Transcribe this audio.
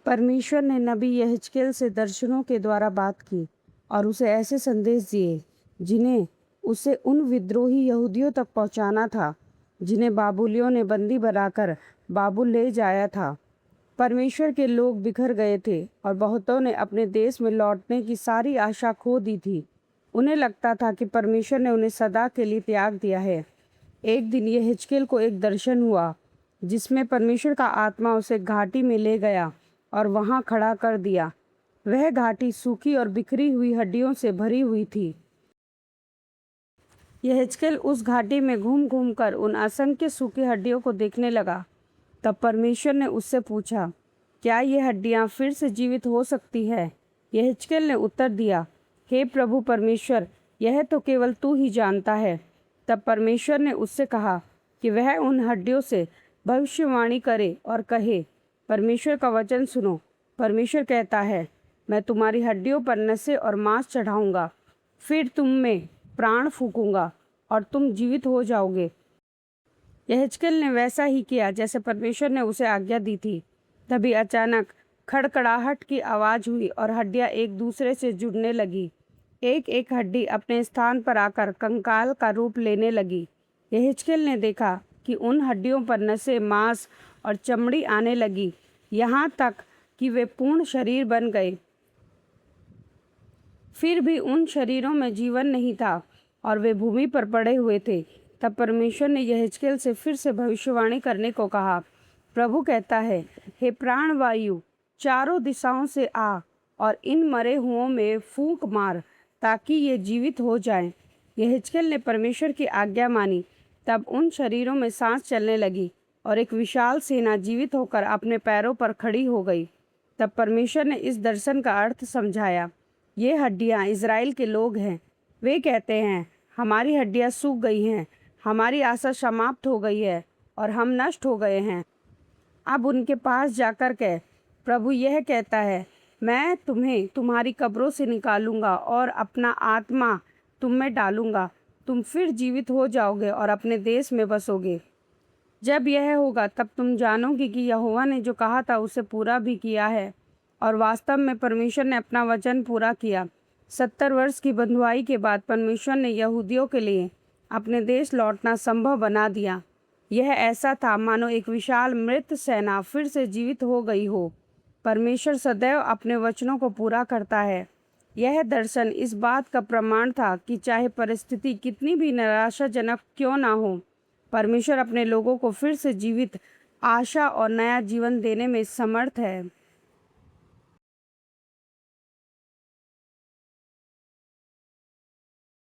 परमेश्वर ने नबी यहेजकेल से दर्शनों के द्वारा बात की और उसे ऐसे संदेश दिए जिन्हें उसे उन विद्रोही यहूदियों तक पहुंचाना था जिन्हें बाबुलियों ने बंदी बनाकर बाबुल ले जाया था। परमेश्वर के लोग बिखर गए थे और बहुतों ने अपने देश में लौटने की सारी आशा खो दी थी। उन्हें लगता था कि परमेश्वर ने उन्हें सदा के लिए त्याग दिया है। एक दिन यहेजकेल को एक दर्शन हुआ जिसमें परमेश्वर का आत्मा उसे घाटी में ले गया और वहां खड़ा कर दिया। वह घाटी सूखी और बिखरी हुई हड्डियों से भरी हुई थी। यहेजकेल उस घाटी में घूम घूम कर उन असंख्य सूखी हड्डियों को देखने लगा। तब परमेश्वर ने उससे पूछा, क्या ये हड्डियां फिर से जीवित हो सकती है? यहेजकेल ने उत्तर दिया, हे प्रभु परमेश्वर, यह तो केवल तू ही जानता है। तब परमेश्वर ने उससे कहा कि वह उन हड्डियों से भविष्यवाणी करे और कहे, परमेश्वर का वचन सुनो। परमेश्वर कहता है, मैं तुम्हारी हड्डियों पर नसें और मांस चढ़ाऊंगा, फिर तुम में प्राण फूंकूंगा और तुम जीवित हो जाओगे। यहेजकेल ने वैसा ही किया जैसे परमेश्वर ने उसे आज्ञा दी थी। तभी अचानक खड़खड़ाहट की आवाज़ हुई और हड्डियां एक दूसरे से जुड़ने लगी। एक एक हड्डी अपने स्थान पर आकर कंकाल का रूप लेने लगी। यहेजकेल ने देखा कि उन हड्डियों पर नसें, मांस और चमड़ी आने लगी, यहाँ तक कि वे पूर्ण शरीर बन गए। फिर भी उन शरीरों में जीवन नहीं था और वे भूमि पर पड़े हुए थे। तब परमेश्वर ने यहेजकेल से फिर से भविष्यवाणी करने को कहा। प्रभु कहता है, हे प्राण वायु, चारों दिशाओं से आ और इन मरे हुओं में फूंक मार ताकि ये जीवित हो जाएं। यहेजकेल ने परमेश्वर की आज्ञा मानी। तब उन शरीरों में सांस चलने लगी और एक विशाल सेना जीवित होकर अपने पैरों पर खड़ी हो गई। तब परमेश्वर ने इस दर्शन का अर्थ समझाया। ये हड्डियां इज़राइल के लोग हैं। वे कहते हैं, हमारी हड्डियां सूख गई हैं, हमारी आशा समाप्त हो गई है और हम नष्ट हो गए हैं। अब उनके पास जाकर कह, प्रभु यह कहता है, मैं तुम्हें तुम्हारी कब्रों से निकालूंगा और अपना आत्मा तुम में डालूंगा। तुम फिर जीवित हो जाओगे और अपने देश में बसोगे। जब यह होगा तब तुम जानोगे कि यहोवा ने जो कहा था उसे पूरा भी किया है और वास्तव में परमेश्वर ने अपना वचन पूरा किया। 70 वर्ष की बंधुआई के बाद परमेश्वर ने यहूदियों के लिए अपने देश लौटना संभव बना दिया। यह ऐसा था मानो एक विशाल मृत सेना फिर से जीवित हो गई हो। परमेश्वर सदैव अपने वचनों को पूरा करता है। यह दर्शन इस बात का प्रमाण था कि चाहे परिस्थिति कितनी भी निराशाजनक क्यों ना हो, परमेश्वर अपने लोगों को फिर से जीवित, आशा और नया जीवन देने में समर्थ है।